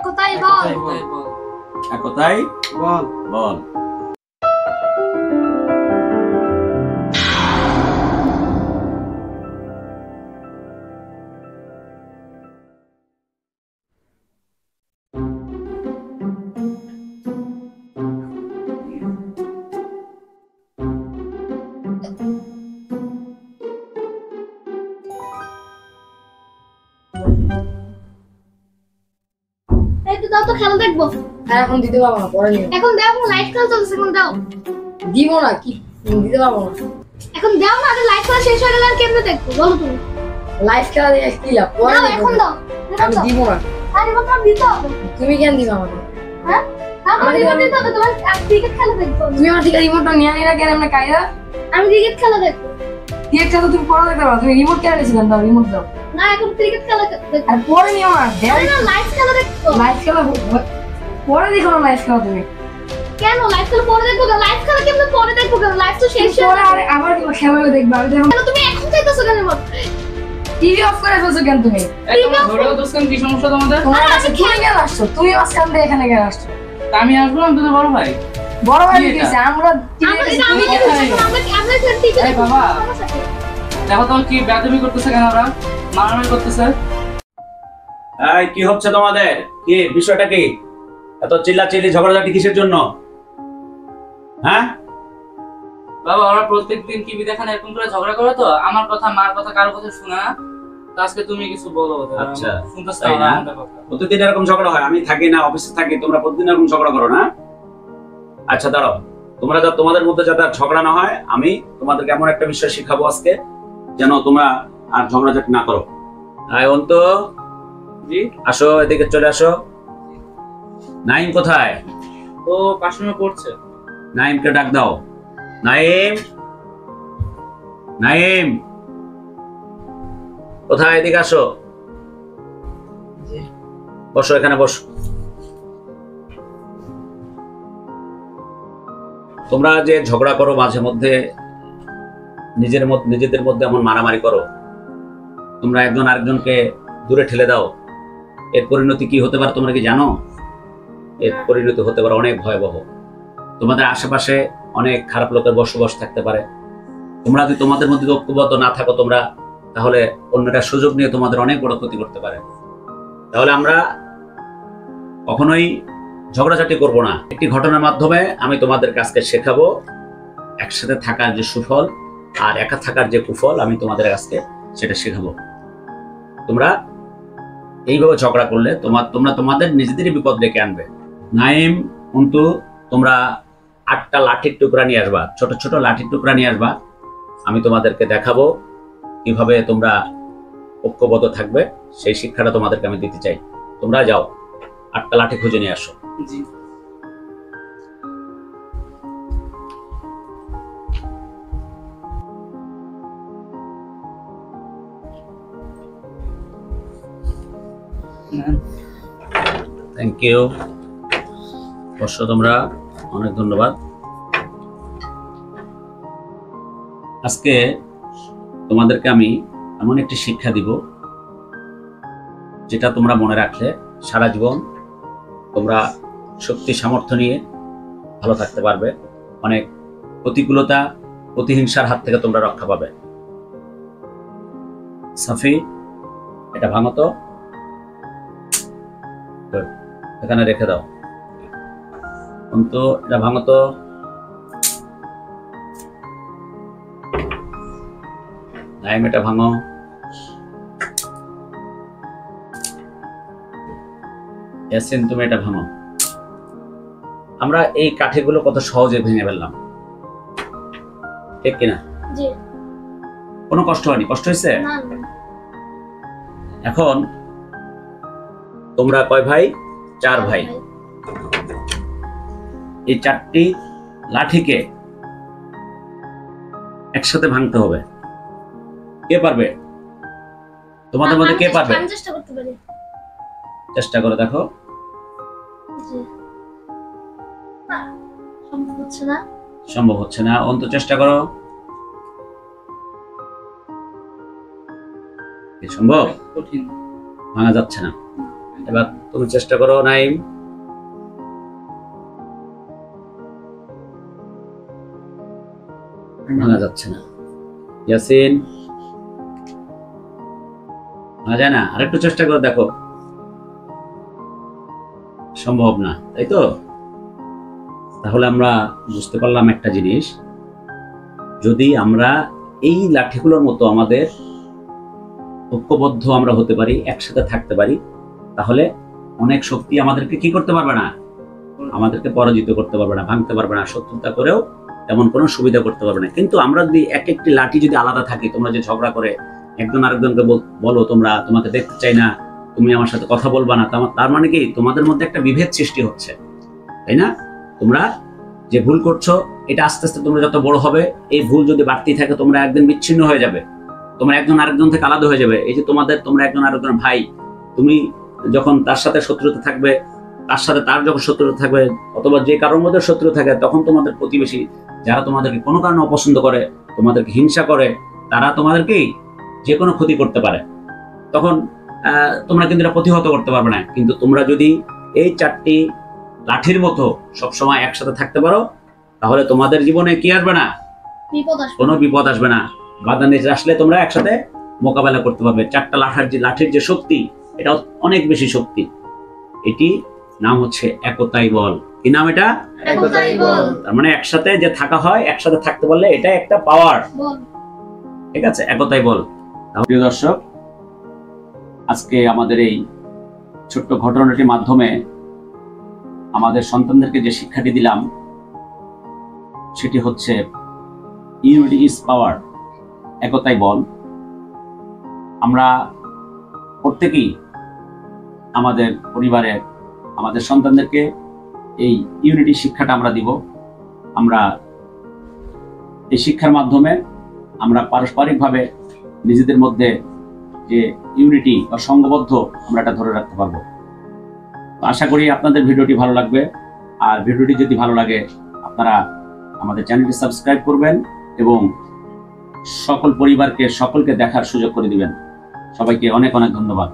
একতাই বল। একতাই বল বল। দাও তো খেলা দেখবো। এখন দিতে পারবো না, পরে নিও। এখন দাও, লাইভ খেলা চলছে, এখন দাও। দিব না, কি দিতে পারবো না। এখন দাও না, লাইভ খেলা শেষ হয়ে গেলে আর কেমনে দেখবো বলো তুমি? লাইভ খেলা দেখে কি লাভ? পরে দাও, এখন দাও। আমি দিব না। আরে বাবা দিতে হবে। তুমি কেন দিবা আমাকে? হ্যাঁ আমাকে দিতে হবে, তোমার ক্রিকেট খেলা দেখবো। তুমি আমার থেকে রিমোটটা নিয়ে আনি না কেন? আমরা কাইরা আমি ক্রিকেট খেলা দেখবো। ক্রিকেট খেলা তুমি পরে দেখতে পারো। তুমি রিমোট কেন নিয়েছিলেন? দাও রিমোট দাও। না এখন ক্রিকেট খেলা দেখবো। আর পরে নিও না। না লাইভ খেলা দেখবো। লাইভ খেলা পরে দেখো না। লাইভ খেলা তুমি কেন লাইভ খেলা পরে দেখবো? লাইভ খেলা কেমনে পরে দেখবো? লাইভ তো শেষ হয়ে পরে। আরে আবার কি খেলা দেখবা? আমি দেখো তুমি এখন চাইতেছো কেন? টিভি অফ করে ফেলছো কেন তুমি? ধরে দোস্তান কি সমস্যা তোমাদের? তোমার কাছে খেলে কেন আসছো? তুমি মাঝখান দিয়ে এখানে কেন আসছো? আমি আসবো না, তুমি বড় ভাই। বড় ভাই দিয়েছে আমরা টিভি দেখছি। তুমি কেন আসছো? আমরা টিভি আরে বাবা দেখো তো কি বেয়াদবি করতেছে কেন? ওরা মারামারি করতেছে। এই কি হচ্ছে তোমাদের? কি বিষয়টা কি? এত চিল্লাচিল্লি ঝগড়াঝাটি কিসের জন্য? হ্যাঁ বাবা ওরা প্রত্যেকদিন টিভি দেখেন এরকম করে ঝগড়া করে, তো আমার কথা মার কথা কারো কথা শুনে না। তো আজকে তুমি কিছু বলো। আচ্ছা শুনতেছ তাই না? প্রতিদিন এরকম ঝগড়া হয়? আমি থাকি না, অফিসে থাকি, তোমরা প্রতিদিন এরকম ঝগড়া করো না? আচ্ছা দাঁড়াও, তোমরা তোমাদের মধ্যে যাতে আর ঝগড়া না হয়, আমি তোমাদেরকে এমন একটা বিষয় শিখাবো আজকে যেন তোমরা আর ঝগড়াঝাটি না করো। আয় অন্ত, জি আসো, এদিকে চলে আসো। নাইম কোথায়? ও পাশে পড়ছে। নাইমকে ডাক দাও। নাইম, নাইম কোথায়? এদিকে আসো, বসো, এখানে বসো। তোমরা যে ঝগড়া করো মাঝে মধ্যে, নিজেদের মধ্যে এমন মারামারি করো, তোমরা একজন আরেকজনকে দূরে ঠেলে দাও, এর পরিণতি কি হতে পারে তোমরা কি জানো? এর পরিণতি হতে পারে অনেক ভয়াবহ। তোমাদের আশেপাশে অনেক খারাপ লোকের বসবাস থাকতে পারে। তোমরা যদি তোমাদের মধ্যে ঐক্যবদ্ধ না থাকো তোমরা, তাহলে অন্যরা সুযোগ নিয়ে তোমাদের অনেক বড় ক্ষতি করতে পারে। তাহলে আমরা কখনোই ঝগড়াঝাটি করব না। একটি ঘটনার মাধ্যমে আমি তোমাদের কাছকে শেখাবো একসাথে থাকার যে সুফল আর একা থাকার যে কুফল, আমি তোমাদের কাছকে সেটা শেখাবো। তোমরা এইভাবে ঝগড়া করলে তোমরা তোমাদের নিজেদেরই বিপদ ডেকে আনবে। নাইম কিন্তু তোমরা 8টা লাঠির টুকরা নিয়ে আসবা, ছোট ছোট লাঠির টুকরা নিয়ে আসবা। আমি তোমাদেরকে দেখাবো কিভাবে তোমরা ঐক্যবদ্ধ থাকবে, সেই শিক্ষাটা তোমাদেরকে আমি দিতে চাই। তোমরা যাও 8টা লাঠি খুঁজে নিয়ে আসো। জি থ্যাংক ইউ। বসো তোমরা, অনেক ধন্যবাদ। আজকে তোমাদেরকে আমি এমন একটি শিক্ষা দিব যেটা তোমরা মনে রাখলে সারা জীবন তোমরা শক্তি সামর্থ্য নিয়ে ভালো থাকতে পারবে। অনেক প্রতিকূলতা, প্রতিহিংসার হাত থেকে তোমরা রক্ষা পাবে। সাফি, এটা ভাঙো তো, এখানে রেখে দাও। কিন্তু এটা ভাঙো তো। নাইম, এটা ভাঙো। ইয়াসিন, তুমি এটা ভাঙো। আমরা এই কাঠিগুলো কত সহজে ভেঙে ফেললাম, ঠিক কিনা? জি। কোনো কষ্ট হয়নি? কষ্ট হয়েছে? না। এখন তোমরা কয় ভাই? 4 ভাই। এই 4টি লাঠিকে একসাথে ভাঙতে হবে। কে পারবে? তোমাদের মধ্যে কে পারবে? আমি চেষ্টা করতে পারি। চেষ্টা করে দেখো। জি। সম্ভব হচ্ছে না। সম্ভব হচ্ছে না, অন্তত চেষ্টা করো। সম্ভব? কঠিন, ভাঙা যাচ্ছে না। এবার তুমি চেষ্টা করো নাইম। ভাঙা যাচ্ছে না। ইয়াসিন ভাঙা যায় না, আরেকটু চেষ্টা করে দেখো। সম্ভব না, তাই তো? তাহলে আমরা বুঝতে পারলাম একটা জিনিস, যদি আমরা এই লাঠিগুলোর মতো আমাদের ঐক্যবদ্ধ আমরা হতে পারি, একসাথে থাকতে পারি, তাহলে অনেক শক্তি আমাদেরকে কি করতে পারবে না, আমাদেরকে পরাজিত করতে পারবে না, ভাঙতে পারবে না, শত্রুতা করেও তেমন কোনো সুবিধা করতে পারবে না। কিন্তু আমরা যদি এক একটি লাঠি যদি আলাদা থাকি, তোমরা যে ঝগড়া করে একজন আরেকজনকে বলো তোমরা তোমাকে দেখতে চাই না, তুমি আমার সাথে কথা বলবা না, তার মানে কি তোমাদের মধ্যে একটা বিভেদ সৃষ্টি হচ্ছে, তাই না? তোমরা যে ভুল করছো, এটা আস্তে আস্তে তোমরা যত বড় হবে, এই ভুল যদি বাড়তি থাকে, তোমরা একদিন বিচ্ছিন্ন হয়ে যাবে, তোমরা একজন আরেকজন থেকে আলাদা হয়ে যাবে। এই যে তোমরা একজন আরেকজন ভাই, তুমি যখন তার সাথে শত্রুতা থাকবে, তার সাথে তার যখন শত্রুতা থাকবে, অথবা যে কারোর মধ্যে শত্রু থাকে, তখন তোমাদের প্রতিবেশী যারা তোমাদেরকে কোনো কারণে অপছন্দ করে, তোমাদেরকে হিংসা করে, তারা তোমাদেরকেই যে কোনো ক্ষতি করতে পারে। তখন তোমরা কিন্তু এটা প্রতিহত করতে পারবে না। কিন্তু তোমরা যদি এই চারটি লাঠির মতো সবসময় একসাথে থাকতে পারো, তাহলে তোমাদের জীবনে কি আসবে না, কোনো বিপদ আসবে না। বাধা নিচে আসলে তোমরা একসাথে মোকাবেলা করতে পারবে। চারটা লাঠির যে শক্তি, এটা অনেক বেশি শক্তি। এটি নাম হচ্ছে একতাই বল। কি নাম এটা? একতাই বল। তার মানে একসাথে যে থাকা হয়, একসাথে থাকতে পারলে এটা একটা পাওয়ার। ঠিক আছে, একতাই বল। প্রিয় দর্শক, আজকে আমাদের এই ছোট্ট ঘটনাটির মাধ্যমে আমাদের সন্তানদেরকে যে শিক্ষাটি দিলাম, সেটি হচ্ছে ইউনিটি ইজ পাওয়ার, একতাই বল। আমরা প্রত্যেকেই আমাদের পরিবারের, আমাদের সন্তানদেরকে এই ইউনিটি শিক্ষাটা আমরা দিব। আমরা এই শিক্ষার মাধ্যমে আমরা পারস্পরিকভাবে নিজেদের মধ্যে যে ইউনিটি বা সংঘবদ্ধ, আমরা এটা ধরে রাখতে পারবো। আশা করি আপনাদের ভিডিওটি ভালো লাগবে। আর ভিডিওটি যদি ভালো লাগে, আপনারা আমাদের চ্যানেলটি সাবস্ক্রাইব করবেন এবং সকলকে দেখার সুযোগ করে দিবেন। সবাইকে অনেক অনেক ধন্যবাদ।